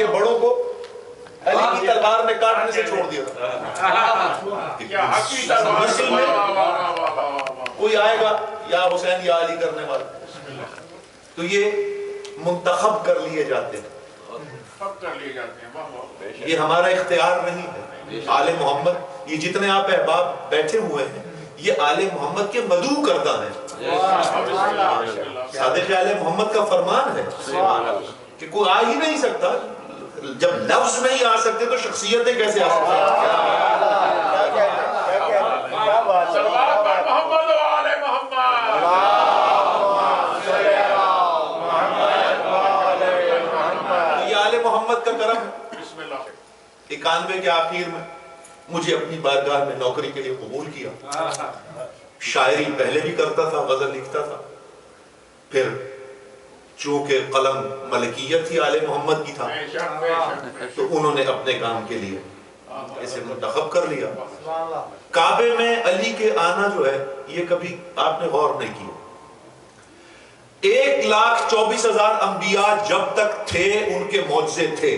کے بڑوں کو علی کی تلوار نے کاٹنے سے چھوڑ دیا مسلم میں کوئی آئے گا یا حسین یا علی کرنے والا، تو یہ منتخب کر لیے جاتے ہیں، یہ ہمارا اختیار نہیں ہے۔ آل محمد، یہ جتنے آپ احباب بیٹھے ہوئے ہیں یہ آل محمد کے مدعو کردہ ہیں، صادق آل محمد کا فرمان ہے کہ کوئی آ ہی نہیں سکتا۔ جب لفظ نہیں آ سکتے تو شخصیتیں کیسے آ سکتے یہ آل محمد کا کرم ہے۔ 91 کے آخر میں مجھے اپنی بارگاہ میں نوکری کے لیے قبول کیا، شاعری پہلے بھی کرتا تھا، غزل لکھتا تھا، پھر چونکہ قلم ملکیت ہی آل محمد کی تھا تو انہوں نے اپنے کام کے لیے اسے منتخب کر لیا۔ کعبے میں علی کے آنا جو ہے یہ کبھی آپ نے غور نہیں کیا۔ 1,24,000 انبیاء جب تک تھے ان کے معجزے تھے۔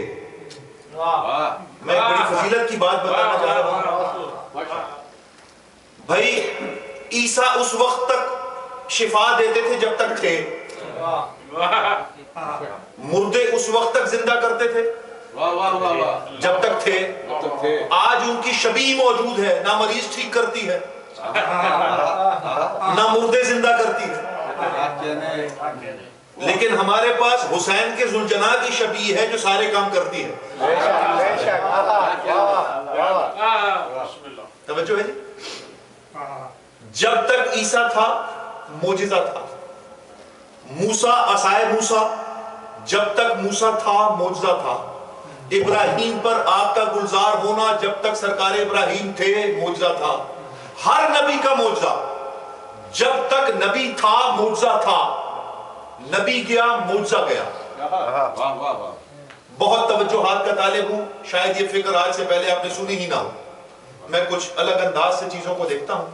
میں ایک بڑی فضیلت کی بات بتانا چاہ رہا ہوں بھائی، عیسیٰ اس وقت تک شفا دیتے تھے جب تک تھے، مردے اس وقت تک زندہ کرتے تھے جب تک تھے۔ آج ان کی شبیہ موجود ہے، نہ مریض ٹھیک کرتی ہے نہ مردے زندہ کرتی ہے، لیکن ہمارے پاس حسین کے ذوالجناح کی شبیہ ہے جو سارے کام کرتی ہے۔ توجہ ہے جی؟ جب تک عیسیٰ تھا معجزہ تھا، موسیٰ عصائے موسیٰ جب تک موسیٰ تھا معجزہ تھا، ابراہیم پر آگ کا گلزار ہونا جب تک سرکار ابراہیم تھے معجزہ تھا۔ ہر نبی کا معجزہ، جب تک نبی تھا معجزہ تھا، نبی گیا معجزہ گیا۔ بہت توجہات کا طالب ہوں، شاید یہ فکر آج سے پہلے آپ نے سنی ہی نہ ہو، میں کچھ الگ انداز سے چیزوں کو دیکھتا ہوں،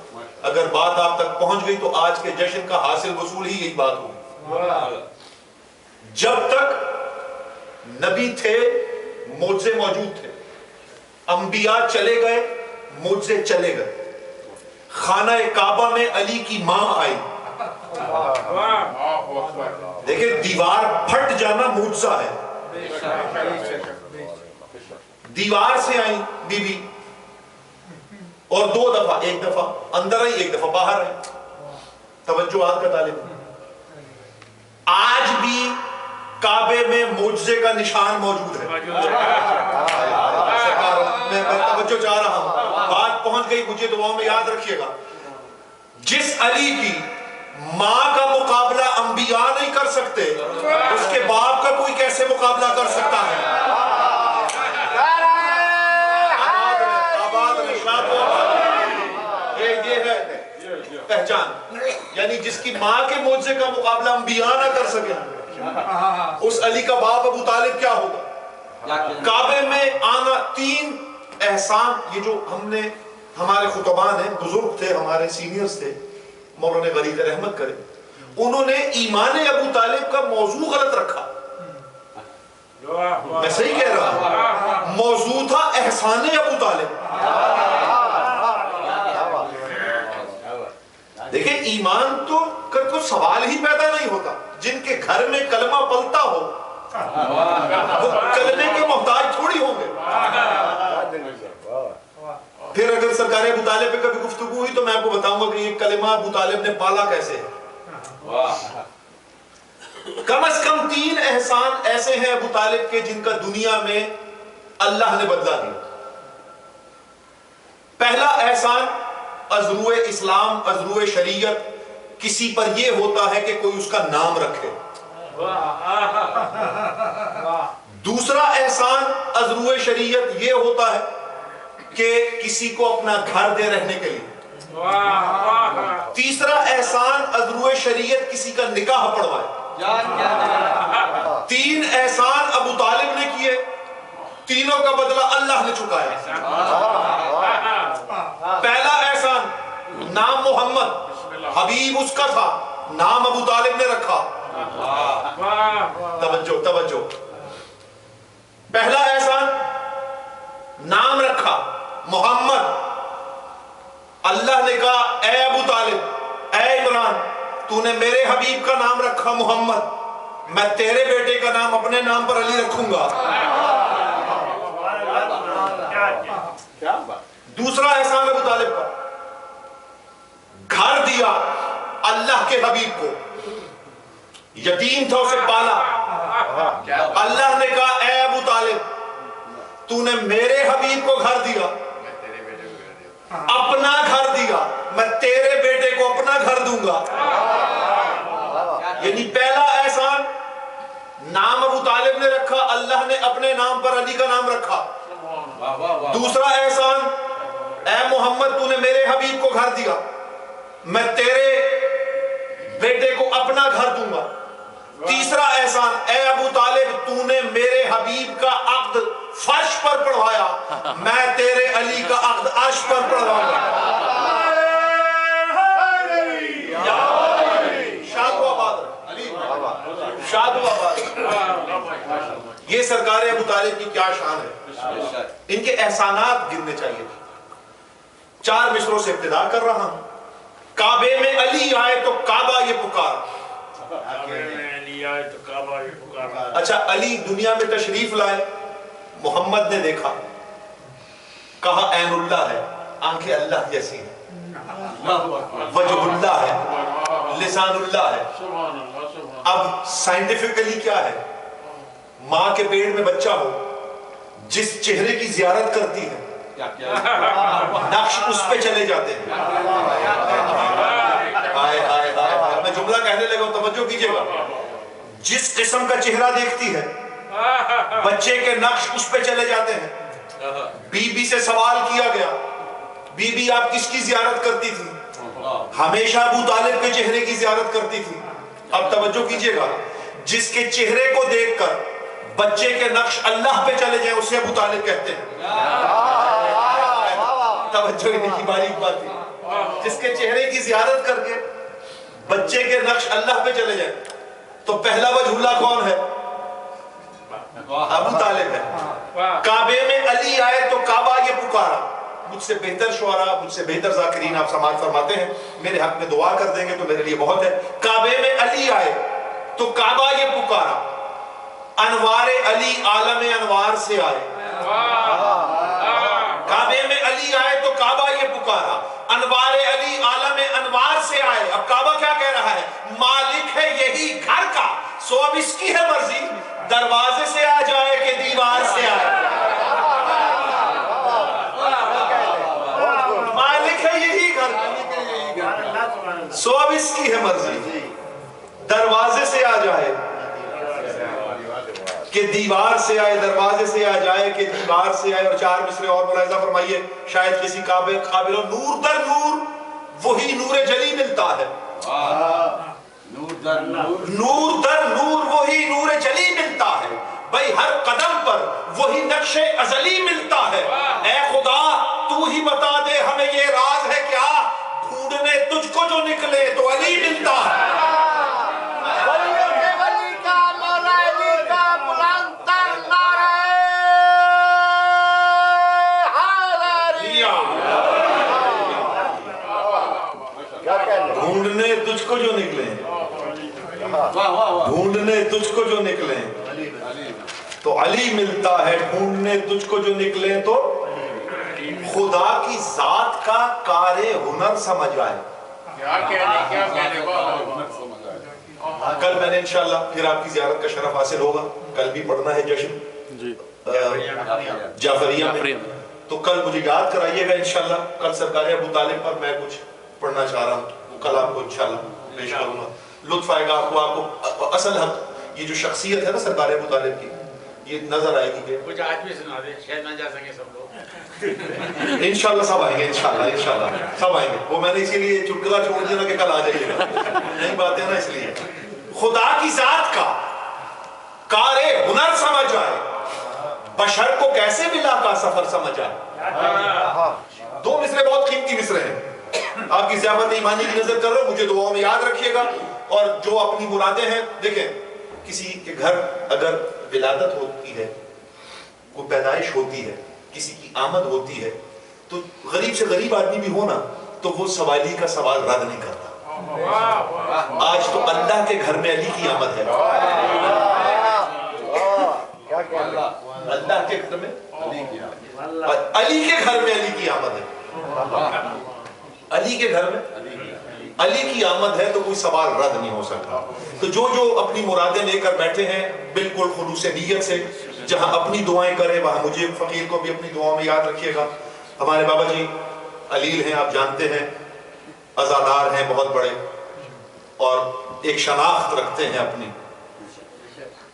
اگر بات آپ تک پہنچ گئی تو آج کے جشن کا حاصل وصول ہی یہی بات ہوگی۔ جب تک نبی تھے معجزے موجود تھے، انبیاء چلے گئے معجزے چلے گئے۔ خانہ کعبہ میں علی کی ماں آئی، دیکھیں دیوار پھٹ جانا معجزہ ہے، دیوار سے آئی بی بی اور 2 دفعہ، ایک دفعہ اندر آئی ایک دفعہ باہر آئی۔ توجہات کا طالب، آج بھی کعبے میں معجزے کا نشان موجود ہے۔ میں توجہ چاہ رہا ہوں، بات پہنچ گئی، مجھے دعاؤں میں یاد رکھیے گا۔ جس علی کی ماں کا مقابلہ انبیاء نہیں کر سکتے، اس کے باپ کا کوئی کیسے مقابلہ کر سکتا ہے؟ یہ ہے پہچان، یعنی جس کی ماں کے معجزے کا مقابلہ انبیاء نہ کر سکے، اس علی کا باپ ابو طالب کیا ہوگا؟ کعبے میں آنا 3 احسان، یہ جو ہم نے، ہمارے خطبان ہیں، بزرگ تھے، ہمارے سینئرز تھے، مولانا غریق رحمت کرے، انہوں نے ایمان ابو طالب کا موضوع غلط رکھا۔ میں صحیح کہہ رہا ہوں، موضوع تھا احسان ابو طالب۔ دیکھیں ایمان تو کوئی سوال ہی پیدا نہیں ہوتا، جن کے گھر میں کلمہ پلتا ہو وہ کلمے کے محتاج تھوڑی ہوں گے۔ پھر اگر سرکار ابو طالب پہ کبھی گفتگو ہوئی تو میں آپ کو بتاؤں گا کہ یہ کلمہ ابو طالب نے پالا کیسے ہے۔ کم از کم 3 احسان ایسے ہیں ابو طالب کے جن کا دنیا میں اللہ نے بدلہ دیا۔ پہلا احسان ازروع اسلام، ازروع شریعت کسی پر یہ ہوتا ہے کہ کوئی اس کا نام رکھے۔ دوسرا احسان ازروع شریعت یہ ہوتا ہے کہ کسی کو اپنا گھر دے رہنے کے لیے۔ تیسرا احسان ازروع شریعت کسی کا نکاح پڑھوائے۔ 3 احسان ابو طالب نے کیے، تینوں کا بدلہ اللہ نے چکایا۔ پہلا احسان نام محمد، حبیب اس کا تھا، نام ابو طالب نے رکھا۔ توجہ توجہ، پہلا احسان نام رکھا محمد. اللہ نے کہا اے ابو طالب، اے عمران، تو نے میرے حبیب کا نام رکھا محمد، میں تیرے بیٹے کا نام اپنے نام پر علی رکھوں گا. دوسرا احسان ابو طالب کا، گھر دیا اللہ کے حبیب کو، یتیم تھا اسے پالا. اللہ نے کہا اے ابو طالب، تو نے میرے حبیب کو گھر دیا، اپنا گھر دیا، میں تیرے بیٹے کو اپنا گھر دوں گا. یعنی پہلا احسان نام ابو طالب نے رکھا، اللہ نے اپنے نام پر علی کا نام رکھا. دوسرا احسان اے محمد، تو نے میرے حبیب کو گھر دیا، میں تیرے بیٹے کو اپنا گھر دوں گا. تیسرا احسان اے ابو طالب، تو نے میرے حبیب کا عقد فرش پر پڑھوایا، میں تیرے علی کا عقد عرش پر پڑھواؤں گا. شاد و آباد، شاد و آباد. یہ سرکار ابو طالب کی کیا شان ہے. ان کے احسانات گننے چاہیے. 4 مصروں سے ابتدا کر رہا ہوں. کعبے میں علی آئے تو کعبہ یہ پکار. اچھا، علی دنیا میں تشریف لائے، محمد نے دیکھا، کہا عین اللہ ہے، آنکھیں اللہ جیسی ہیں، وجہ اللہ ہے، لسان اللہ ہے. اب سائنٹیفکلی کیا ہے، ماں کے پیٹ میں بچہ ہو، جس چہرے کی زیارت کرتی ہے نقش اس پہ چلے جاتے ہیں. آئے آئے آئے، میں جملہ کہنے لگا ہوں، توجہ کیجئے گا. جس قسم کا چہرہ دیکھتی ہے بچے کے نقش اس پہ چلے جاتے ہیں. بی بی سے سوال کیا گیا، بی بی آپ کس کی زیارت کرتی تھی؟ ہمیشہ ابو طالب کے چہرے کی زیارت کرتی تھی. اب توجہ کیجئے گا، جس کے چہرے کو دیکھ کر بچے کے نقش اللہ پہ چلے جائیں اسے ابو طالب کہتے ہیں. توجہ کی باریک بات ہے. جس کے چہرے کی زیارت کر کے بچے کے نقش اللہ پہ چلے جائیں تو پہلا وجہ اللہ کون ہے؟ ابو طالب ہے. کعبے میں علی آئے تو کعبہ یہ پکارا. مجھ سے بہتر شعراء، مجھ سے بہتر ذاکرین آپ سماعت فرماتے ہیں، میرے حق میں دعا کر دیں گے تو میرے لیے بہت ہے. کعبے میں علی آئے تو کعبہ یہ پکارا، انوار علی عالم انوار سے آئے. کعبے میں علی آئے تو کعبہ یہ پکارا، انوار علی عالم انوار سے آئے. اب کعبہ کیا کہہ رہا ہے؟ مالک ہے یہی گھر کا، سو اب اس کی ہے مرضی، دروازے سے آ جائے کہ دیوار سے آئے. مالک ہے یہی گھر کا، سو اب اس کی ہے مرضی، دروازے سے آ جائے کہ دیوار سے آئے، دروازے سے آ جائے کہ دیوار سے آئے. اور 4 مصرے اور ملاحظہ فرمائیے، شاید کسی قابل نور در نور وہی نور جلی ملتا ہے. نور در نور وہی نور جلی ملتا ہے. بھئی ہر قدم پر وہی نقش ازلی ملتا ہے. اے خدا تو ہی بتا دے ہمیں یہ راز ہے کیا، ڈھونڈنے تجھ کو جو نکلے تو علی ملتا ہے. ڈھونڈنے تجھ کو جو نکلے، ڈھونڈنے تجھ کو جو نکلے تو علی ملتا ہے. ڈھونڈنے تجھ کو جو نکلے تو خدا کی ذات کا کار ہنر سمجھ آئے. کل میں نے انشاءاللہ پھر آپ کی زیارت کا شرف حاصل ہوگا. کل بھی پڑھنا ہے جشن جعفریہ میں، تو کل مجھے یاد کرائیے گا انشاءاللہ. کل سرکار ابو طالب پر میں کچھ پڑھنا چاہ رہا ہوں، کل آپ کو انشاءاللہ پیش کروں گا. لطف آئے گا آپ کو. اصل حق یہ جو شخصیت ہے نا سرکار ابو طالب کی، یہ نظر آئے گی کہ کچھ آج بھی سنا دے، شاید نہ جا سکے سب لوگ. انشاءاللہ سب آئیں گے، انشاءاللہ سب آئیں گے. وہ میں نے اسی لیے چٹکلا چھوڑ دیا کہ کل آ جائیے گا، نہیں بات ہے نا. اس لیے خدا کی ذات کا کار ہنر سمجھ آئے، بشر کو کیسے ملا کا سفر سمجھ آئے. 2 مصرے بہت قیمتی مصرے ہیں. آپ کی ضیافت ایمانی کی نظر کر رہا ہوں، مجھے دعاؤں میں یاد رکھیے گا. اور جو اپنی مرادیں ہیں، دیکھیں کسی کے گھر اگر ولادت ہوتی ہے کوئی پیدائش ہوتی ہے، کسی کی آمد ہوتی ہے، تو غریب سے غریب آدمی بھی ہو نا تو وہ سوالی کا سوال رد نہیں کرتا۔ آج تو اللہ کے گھر میں علی کی آمد ہے، اللہ کے گھر میں علی کے گھر میں علی کی آمد ہے، علی کے گھر میں علی کی آمد ہے، تو کوئی سوال رد نہیں ہو سکتا۔ تو جو اپنی مرادیں لے کر بیٹھے ہیں بالکل خلوص نیت سے، جہاں اپنی دعائیں کریں وہاں مجھے فقیر کو بھی اپنی دعاؤں میں یاد رکھیے گا۔ ہمارے بابا جی علیل ہیں، آپ جانتے ہیں، عزادار ہیں بہت بڑے، اور ایک شناخت رکھتے ہیں اپنی،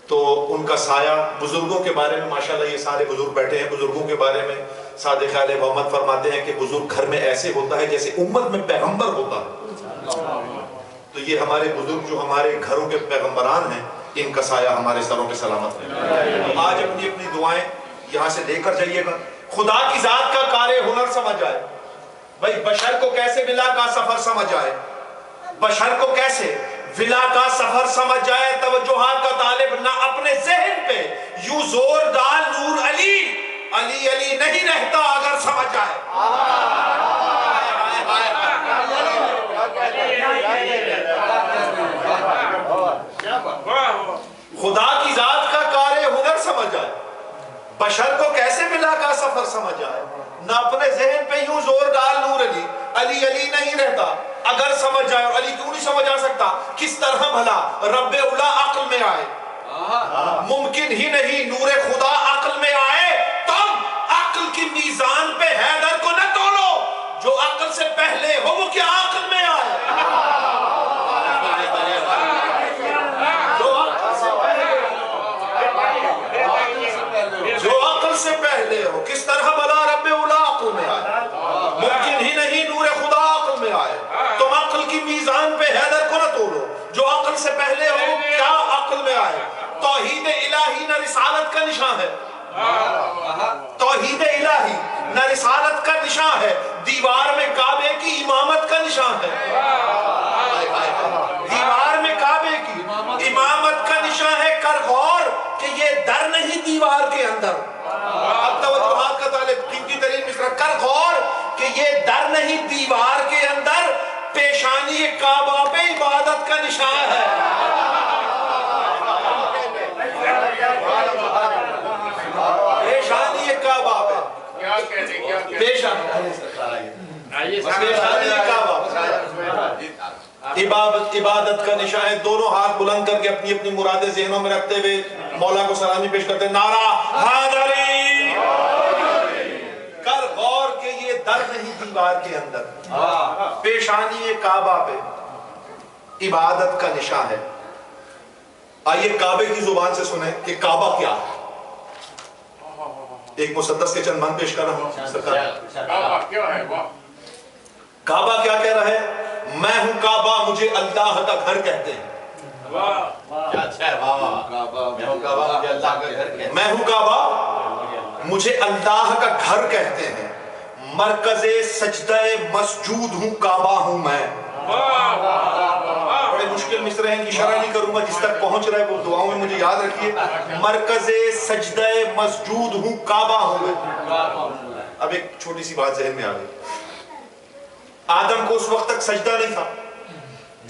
تو ان کا سایہ بزرگوں کے بارے میں ماشاءاللہ یہ سارے بزرگ بیٹھے ہیں، بزرگوں کے بارے میں صادق علیہ محمد فرماتے ہیں کہ بزرگ گھر میں ایسے ہوتا ہے جیسے امت میں پیغمبر ہوتا ہے۔ تو یہ ہمارے بزرگ جو ہمارے گھروں کے پیغمبران ہیں، ان کا سایہ ہمارے سروں پہ سلامت ہے۔ آج اپنی اپنی دعائیں یہاں سے لے کر جائیے گا، خدا کی ذات کا کار ہنر سمجھ آئے، بھائی بشر کو کیسے ولا کا سفر سمجھ آئے، بشر کو کیسے ولا کا سفر سمجھ جائے، توجہات کا طالب نہ اپنے ذہن پہ یوں زور ڈال نور علی، علی علی نہیں رہتا اگر سمجھ جائے۔ خدا کی ذات کا کار ہنر سمجھ آئے، بشر کو کیسے ولا کا سفر سمجھ آئے، نہ اپنے ذہن پہ یوں زور ڈال نور علی، علی علی نہیں رہتا اگر سمجھ جائے۔ اور علی کیوں نہیں سمجھ آ سکتا؟ کس طرح بھلا رب اولا عقل میں آئے؟ ممکن ہی نہیں نور خدا عقل میں آئے۔ تم عقل کی میزان پہ حیدر کو نہ تولو، جو عقل سے پہلے ہو وہ کیا عقل میں آئے؟ جو عقل سے پہلے ہو، کس طرح بھلا رب اولا عقل میں آئے؟ ممکن ہی نہیں نور خدا عقل میں آئے۔ تم عقل کی میزان پہ حیدر کو نہ تولو، جو عقل سے پہلے ہو وہ کیا عقل میں آئے؟ توحید الہی نہ رسالت کا نشان ہے، توحید الہی نہ رسالت کا نشان ہے، دیوار میں کعبے کی امامت کا نشان ہے، دیوار میں کعبے کی امامت کا نشان ہے۔ کر غور کہ یہ در نہیں دیوار کے اندر، اب توجہات کا طالب قیمتی ترین مصرع، کر غور کہ یہ در نہیں دیوار کے اندر، پیشانی کعبہ پہ عبادت کا نشان ہے۔ پیشانی کعبہ پہ، پیشانی کعبہ عبادت کا نشان ہے۔ دونوں ہاتھ بلند کر کے اپنی اپنی مرادیں ذہنوں میں رکھتے ہوئے مولا کو سلامی پیش کرتے ہیں، نعرہ حیدری۔ کر غور کہ یہ در نہیں دیوار کے اندر، پیشانی کعبہ پہ عبادت کا نشان ہے۔ آئیے کعبے کی زبان سے سنیں کہ کعبہ کیا ہے۔ ایک مسدس کے چند من پیش کر رہا ہوں سرکار۔ کعبہ کیا کہہ رہا ہے؟ میں ہوں کعبہ مجھے اللہ کا گھر کہتے ہیں۔ میں ہوں کعبہ مجھے اللہ کا گھر کہتے ہیں، مرکز سجدہ مسجود ہوں کعبہ ہوں میں۔ بڑے مشکل مصرع ہیں، کی شرح نہیں کروں گا، جس تک پہنچ رہا ہے وہ دعاؤں میں مجھے یاد رکھیے۔ مرکز سجدہ مسجود ہوں کعبہ ہوں میں۔ اب ایک چھوٹی سی بات ذہن میں آ گئی، آدم کو اس وقت تک سجدہ نہیں تھا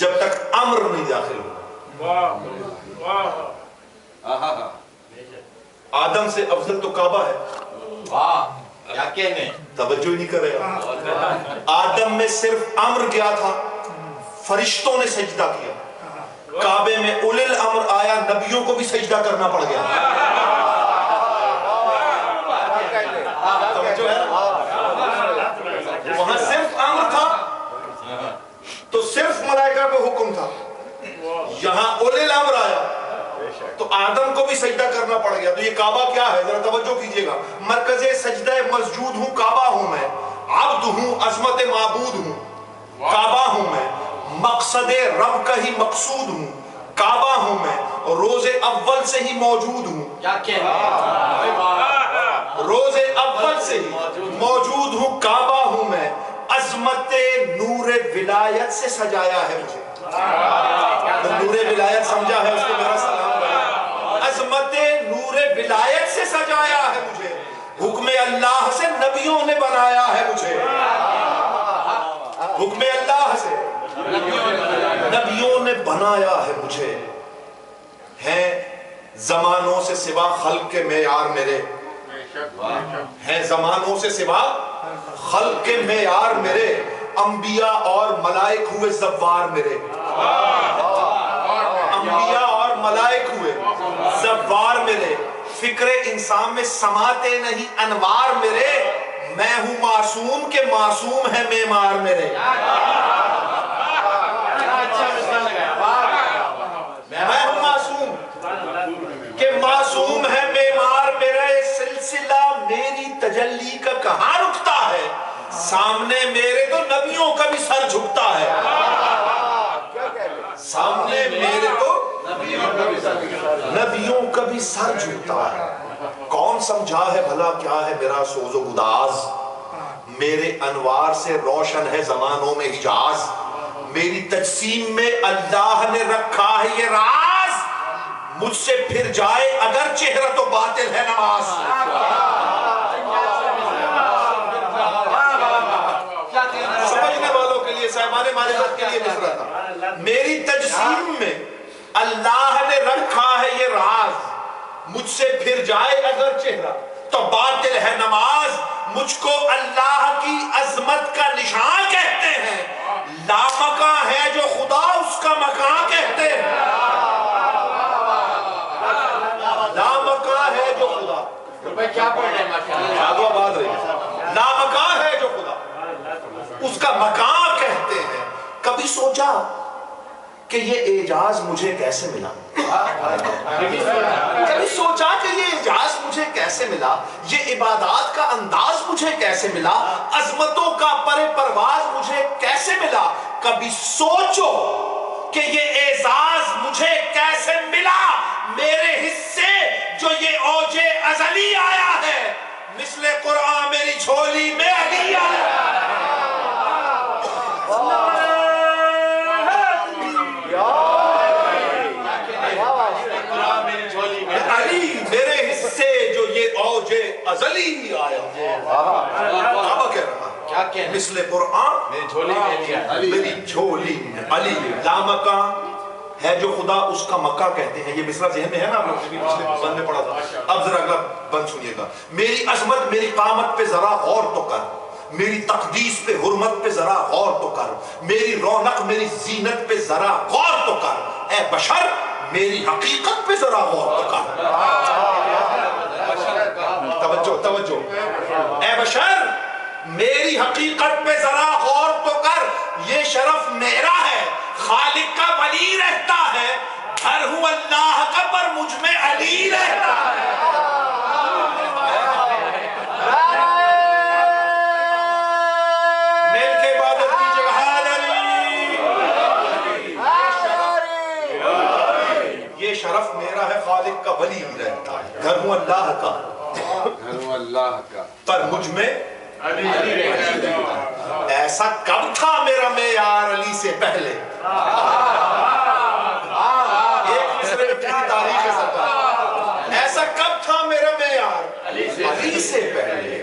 جب تک امر نہیں داخل ہوا۔ آدم سے افضل تو کعبہ ہے، توجہ ہی نہیں کر رہے۔ آدم میں صرف امر گیا تھا، فرشتوں نے سجدہ کیا، کعبے میں اولل الامر آیا، نبیوں کو بھی سجدہ کرنا پڑ گیا۔ وہاں صرف امر تھا تو صرف ملائکہ کو حکم تھا، یہاں اولل الامر آیا تو آدم کو بھی سجدہ کرنا پڑ گیا۔ تو یہ کعبہ کیا ہے ذرا توجہ کیجئے گا۔ مرکز سجدہ مسجود ہوں کعبہ ہوں میں، عبد ہوں عظمت معبود ہوں کعبہ ہوں میں، مقصد رب کا ہی مقصود ہوں کعبہ ہوں میں، روز اول سے ہی موجود ہوں، روز اول سے ہی موجود ہوں کعبہ ہوں میں، عظمت نور ولایت سے سجایا ہے مجھے۔ نور ولایت سمجھا ہے اس کو میرا سلام کریں۔ عظمت نور ولایت سے سجایا ہے مجھے، حکم اللہ سے نبیوں نے بنایا ہے مجھے، حکم اللہ سے نبیوں نے بنایا ہے مجھے، ہیں زمانوں سے سوا خلق کے معیار میرے، ہیں زمانوں سے سوا خلق کے معیار میرے، انبیاء اور ملائک ہوئے زوار میرے، انبیاء اور ملائک ہوئے زوار میرے، فکر انسان میں سماتے نہیں انوار میرے، میں ہوں معصوم کہ معصوم ہے معمار میرے، میں ہوں معصوم کہ معصوم ہے معمار میرا، یہ سلسلہ میری تجلی کا کہاں رکتا ہے، سامنے میرے تو نبیوں کا بھی سر جھکتا ہے، سامنے میرے تو نبیوں کا بھی سر جھکتا ہے، کون سمجھا ہے بھلا کیا ہے میرا سوز و گداز، میرے انوار سے روشن ہے زمانوں میں حجاز، میری تجسیم میں اللہ نے رکھا ہے یہ راز، مجھ سے پھر جائے اگر چہرہ تو باطل ہے نماز، سمجھنے والوں کے لیے صاحبان معرفت کے لیے مصرع تھا، میری تجسیم میں اللہ نے رکھا ہے یہ راز، مجھ سے پھر جائے اگر چہرہ تو باطل ہے نماز، مجھ کو اللہ کی عظمت کا نشان کہتے ہیں، لامکاں ہے جو خدا اس کا مکان کہتے ہیں، لامکاں ہے جو خدا، کیا پڑھ رہے ہیں ماشاءاللہ، آدھو آباد رہی، لامکاں ہے جو خدا اس کا مکان کہتے ہیں، کبھی سوچا کہ یہ اعجاز مجھے کیسے ملا، کبھی سوچا کہ یہ اعجاز مجھے کیسے ملا، یہ عبادات کا انداز مجھے کیسے ملا، عظمتوں کا پرواز مجھے کیسے ملا، کبھی سوچو کہ یہ اعزاز مجھے کیسے ملا، میرے حصے جو یہ اوج ازلی آیا ہے، مثل قرآن میری جھولی میں علی آیا ہے، علی میرے حصے جو یہ اوج ازلی آیا، کعبہ کہہ رہا کیا کہنا مثل قرآن میری جھولی میں لیا میری جھولی میں علی، لامکاں ہے جو خدا اس کا مکہ کہتے ہیں، یہ مصرع ذہن میں ہے نا، آپ لوگ بھی پچھلے بند میں پڑھا تھا، اب ذرا اگلا بند سنیے گا، میری عظمت میری قامت پہ ذرا غور تو کر، میری تقدیس پہ حرمت پہ ذرا غور تو کر، میری رونق میری زینت پہ ذرا غور تو کر، اے بشر میری حقیقت پہ ذرا غور تو کر، توجہ توجہ، اے بشر میری حقیقت پہ ذرا غور تو کر، یہ شرف میرا ہے، خالق کا ولی رہتا ہے، گھر ہوں اللہ کا پر مجھ میں علی رہتا ہے، مل کے عبادت کیجئے یہ شرف میرا ہے، خالق کا ولی رہتا ہے، گھر ہوں اللہ کا پر مجھ میں علی رہتا ہے، ایسا کب تھا میرا معیار علی سے پہلے، ایک مصرع کی تاریخ ہے سرکار، ایسا کب تھا میرا معیار علی سے پہلے،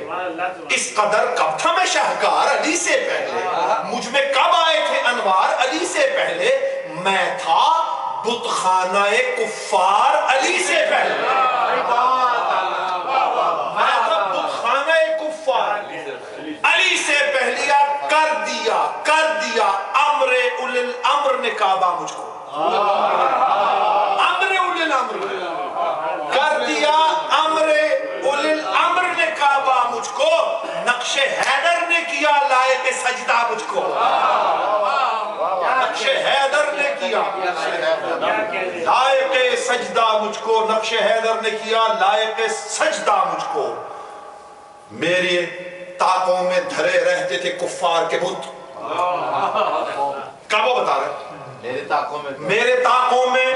اس قدر کب تھا میں شاہکار علی سے پہلے، مجھ میں کب آئے تھے انوار علی سے پہلے، میں تھا بت خانہ کفار علی سے پہلے، میں تھا بت خانہ کفار علی سے پہلے، کر دیا امر اول الامر نے کعبہ مجھ کو، امر اول الامر کر دیا، امر اول الامر نے کعبہ مجھ کو، نقش حیدر نے کیا لائق سجدہ مجھ کو، نقش حیدر نے کیا لائق سجدہ مجھ کو، نقش حیدر نے کیا لائق سجدہ مجھ کو، میرے طاقوں میں دھرے رہتے تھے کفار کے بت، کیا وہ بتا رہے میرے طاقوں میں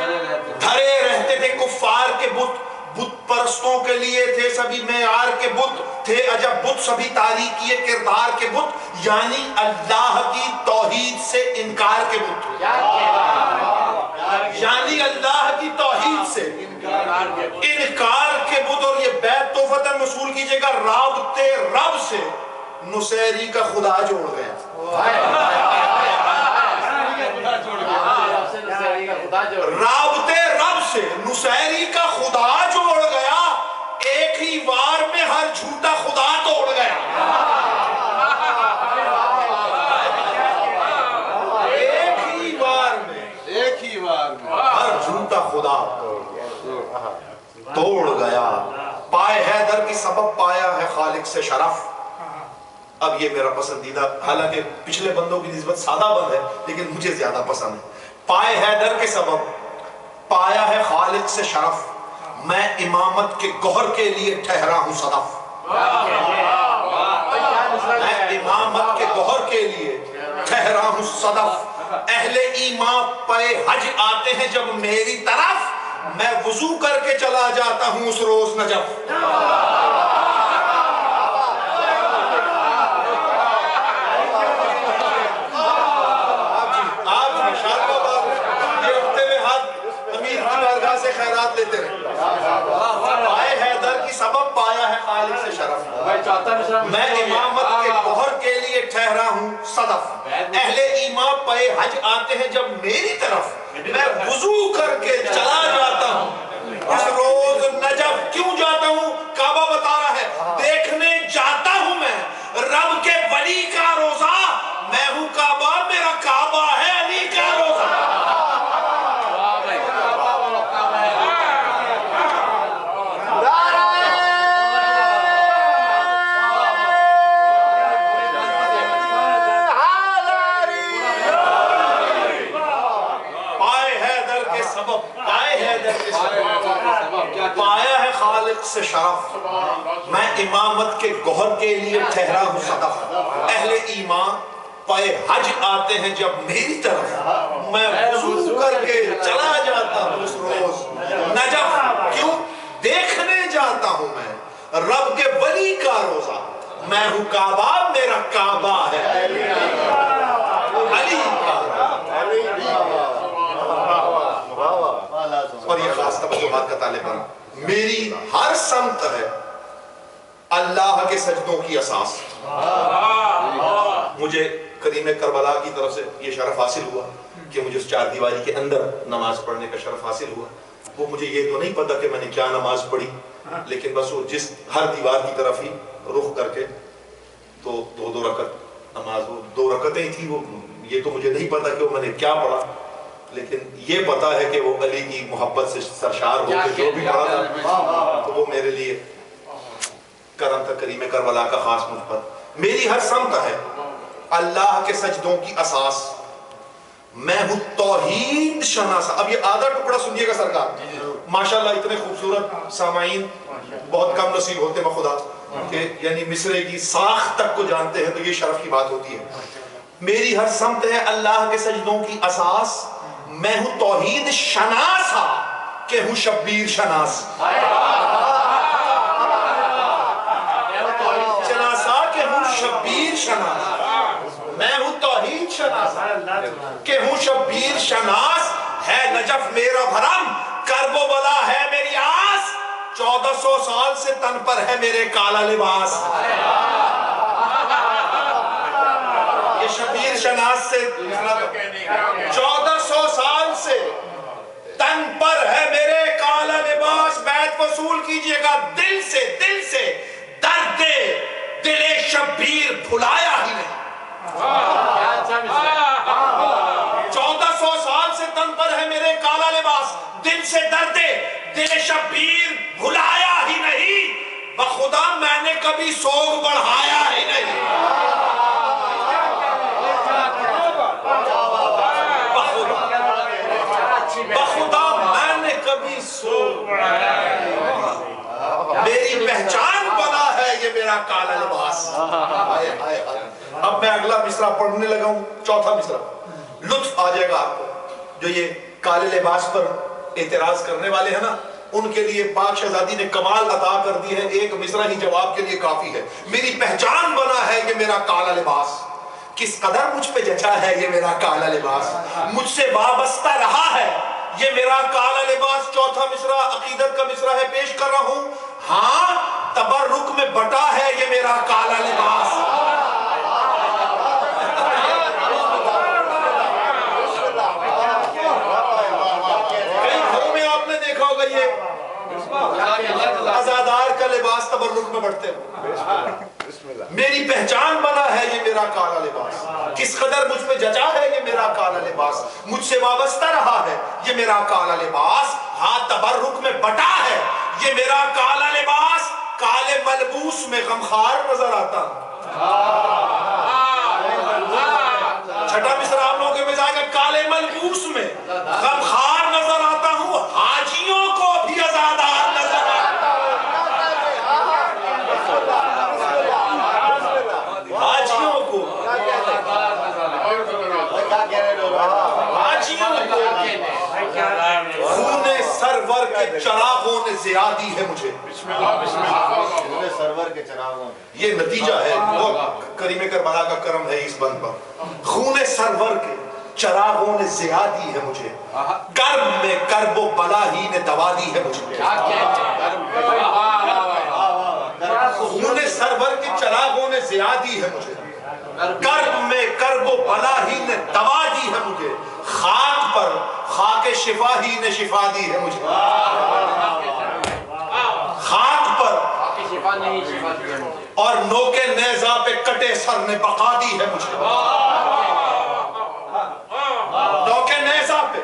دھرے رہتے تھے کفار کے بت، بت پرستوں کے لیے تھے سبھی معیار کے بت، تھے عجب بت سبھی تاریکی کردار کے بت، یعنی اللہ کی توحید سے انکار کے بت، یعنی اللہ کی توحید سے انکار کے بت، صوفتاً وصول کیجئے گا، رابطے رب سے نصیری کا خدا جوڑ گیا. رابطے رب سے نصیری کا خدا جوڑ گیا، ایک ہی وار میں ہر جھوٹا خدا توڑ گیا. ایک ہی وار میں ہر جھوٹا خدا توڑ گیا. پائے حیدر کی سبب پایا ہے خالق سے شرف. اب یہ میرا پسندیدہ، حالانکہ پچھلے بندوں کی نسبت سادہ بند ہے لیکن مجھے زیادہ پسند ہے. پائے حیدر کے سبب پایا ہے خالق سے شرف، میں امامت کے گوہر کے لیے ٹھہرا ہوں صدف. میں امامت کے گوہر کے لیے ٹھہرا ہوں صدف. اہل ایمان پہ حج آتے ہیں جب میری طرف، میں وضو کر کے چلا جاتا ہوں اس روز نجف. خیرات لیتے رہے. پائے حیدر کی سبب پایا ہے خالق سے شرف، میں امامت کے گوہر کے لیے ٹھہرا ہوں صدف. اہل ایمان پہ حج آتے ہیں جب میری طرف، میں وضو کر کے چلا جاتا ہوں اس روز نجف. کیوں جاتا ہوں؟ کعبہ بتا رہا ہے، دیکھنے جاتا ہوں میں رب کے ولی کا روزہ. میں ہوں کعبہ، میرا کعبہ ہے علی کا روزہ. پایا ہے خالق سے شرف، میں امامت کے گوہر کے لیے ٹھہرا ہوں صدف. اہل ایمان پائے حج آتے ہیں جب میری طرف، میں وضو کر کے چلا جاتا ہوں اس روز نجف. کیوں؟ دیکھنے جاتا ہوں میں رب کے ولی کا روزہ. میں ہوں کعبہ، میرا کعبہ ہے علی کا. اور یہ خاص توجہات کا طالب ہے. میری ہر سمت ہے اللہ کے سجدوں کی اساس. مجھے کریم کربلا کی طرف سے یہ شرف حاصل ہوا کہ مجھے اس چار دیواری کے اندر نماز پڑھنے کا شرف حاصل ہوا. وہ مجھے یہ تو نہیں پتا کہ میں نے کیا نماز پڑھی، لیکن بس وہ جس ہر دیوار کی طرف ہی رخ کر کے تو دو رکعت نماز، وہ 2 رکعتیں تھی. وہ یہ تو مجھے نہیں پتا کہ وہ میں نے کیا پڑھا، لیکن یہ پتا ہے کہ وہ علی کی محبت سے سرشار ہو کے جو بھی پڑھا تھا تو وہ میرے لیے کرم تھا کریم کربلا کا خاص محبت. میری ہر سمت ہے اللہ کے سجدوں کی اساس، میں ہوں توحید شناسا. اب یہ آدھا ٹکڑا سنیے گا سرکار. ماشاءاللہ اتنے خوبصورت سامعین بہت کم نصیب ہوتے میں خدا کہ یعنی مصرے کی ساخت تک کو جانتے ہیں، تو یہ شرف کی بات ہوتی ہے. میری ہر سمت ہے اللہ کے سجدوں کی اساس، میں ہوں توحید شناسا کہ ہوں شبیر شناس. شناسا کہ ہوں شبیر شناس. میں ہوں توحید شناسا کہ ہوں شبیر شناس. ہے نجف میرا بھرم، کرب و بلا ہے میری آس. 1400 سال سے تن پر ہے میرے کالا لباس. یہ شبیر شناس سے 1400 سال سے تن پر ہے میرے کالا لباس. بیت وصول کیجئے گا دل سے درد دل شبیر بھلایا ہی نہیں. 1400 سال سے تن پر ہے میرے کالا لباس، دل سے درد دل شبیر بھلایا ہی نہیں. بخدا میں نے کبھی سوگ بڑھایا ہی نہیں. بخدا میں نے کبھی سوگ بڑھایا ہی نہیں. میری پہچان بنا ہے یہ میرا کالا لباس. اب میں اگلا مصرع پڑھنے لگا ہوں، چوتھا مصرع. لطف آ جائے گا آپ کو. جو یہ کالے لباس پر اعتراض کرنے والے ہیں نا، ان کے لیے پاک شہزادی نے کمال عطا کر دی ہے. ایک مصرع ہی جواب کے لیے کافی ہے. میری پہچان بنا ہے یہ میرا کالا لباس، کس قدر مجھ پہ جچا ہے یہ میرا کالا لباس. مجھ سے وابستہ رہا ہے یہ میرا کالا لباس. چوتھا مصرع عقیدت کا مصرع ہے، پیش کر رہا ہوں. ہاں عزادار کا لباس تبرک میں بڑھتے ہوئے، میری پہچان بنا ہے یہ میرا کالا لباس، کس قدر مجھ پہ جچا ہے یہ میرا کالا لباس، مجھ سے وابستہ رہا ہے یہ میرا کالا لباس، ہاں تبرک میں بٹا ہے یہ میرا کالا لباس، کالے ملبوس میں غمخوار نظر آتا ہوں۔ چھٹا مصرع آپ لوگوں کے میں جائے گا، کالے ملبوس میں غمخوار نظر آتا ہوں، حاجیوں کو بھی عزادار نظر آتا ہوں، حاجیوں کو خون سرور کے چراغوں نے زیادی ہے مجھے، یہ نتیجہ ہے کریم کربلا کا کرم ہے اس بند پر، خون سرور کے چراغوں نے زیادی ہے مجھے، کرب میں کرب و بلا ہی نے دوا دی ہے مجھے، خون سرور کے چراغوں نے زیادی ہے مجھے، کرب میں کرب و بلا ہی نے دوا دی ہے مجھے، خاک پر خاک شفا ہی نے شفا دی ہے مجھے، خاک پر اور نوکے نیزہ پہ کٹے سر نے بقا دی ہے مجھے، نوکے نیزہ پہ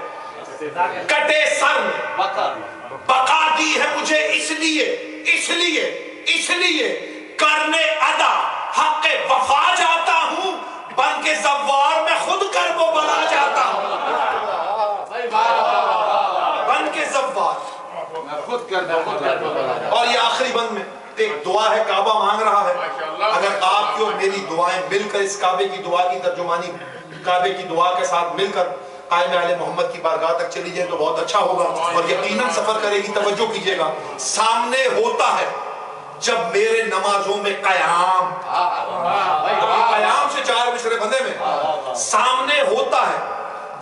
کٹے سر نے بقا دی ہے مجھے، اس لیے کرنے ادا حق وفا جاتا ہوں، بن کے زوار میں خود کرب و بلا جاتا ہوں، بن کے زوار اور یہ آخری بند میں ایک دعا ہے، کعبہ مانگ رہا ہے، اگر آپ کی اور میری دعائیں مل کر اس کعبے کی دعا کی ترجمانی کعبے کی دعا کے ساتھ مل کر قائم آل محمد کی بارگاہ تک چلی جائے تو بہت اچھا ہوگا، اور یقیناً سفر کرے گی، توجہ کیجئے گا، سامنے ہوتا ہے جب میرے نمازوں میں قیام، قیام سے 4 مصرے بندے میں، سامنے ہوتا ہے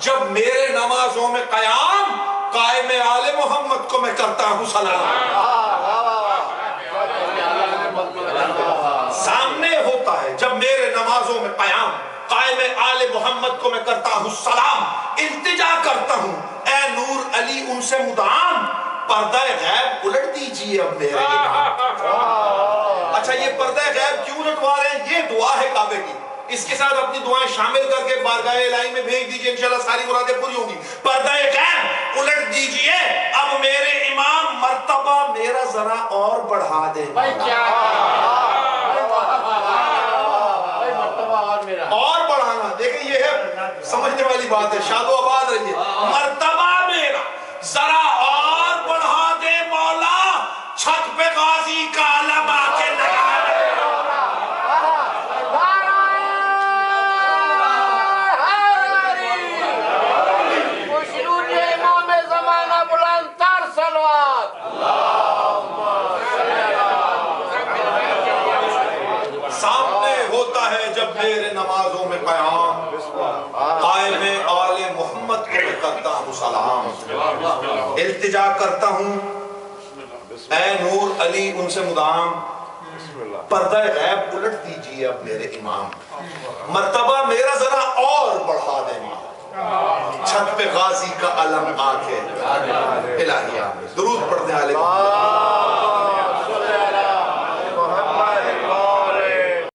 جب میرے نمازوں میں قیام، قائم آل محمد کو میں کرتا ہوں سلام، سامنے ہوتا ہے جب میرے نمازوں میں قیام، قائم آل محمد کو میں کرتا ہوں سلام، التجا کرتا ہوں اے نور علی ان سے مدام، پردہ غیب الٹ دیجئے اب میرے امام۔ اچھا یہ پردہ غیب کیوں الٹوا رہے ہیں؟ یہ دعا ہے کعبے کی، اس کے ساتھ اپنی دعائیں شامل کر کے بارگاہ الہی میں بھیج دیجئے، انشاءاللہ ساری مرادیں پوری ہوں گی۔ پردہ غیب الٹ دیجئے اب میرے امام، مرتبہ میرا ذرا اور بڑھا دے، اور بڑھانا، دیکھیں یہ ہے سمجھنے والی بات ہے، شاد و آباد رہیے، مرتبہ میرا ذرا اور بڑھا دے مولا، چھت پہ غازی کا علم آ کے لگا دے، سامنے ہوتا ہے جب میرے نمازوں میں قیام، قائم آل محمد کو میں کرتا ہوں سلام، التجا کرتا ہوں اے نور علی ان سے مدام، پردہ غیب الٹ دیجئے اب میرے امام، مرتبہ میرا ذرا اور بڑھا دے، چھت پہ غازی کا علم آ کے الہی آمین، درود پڑھنے والے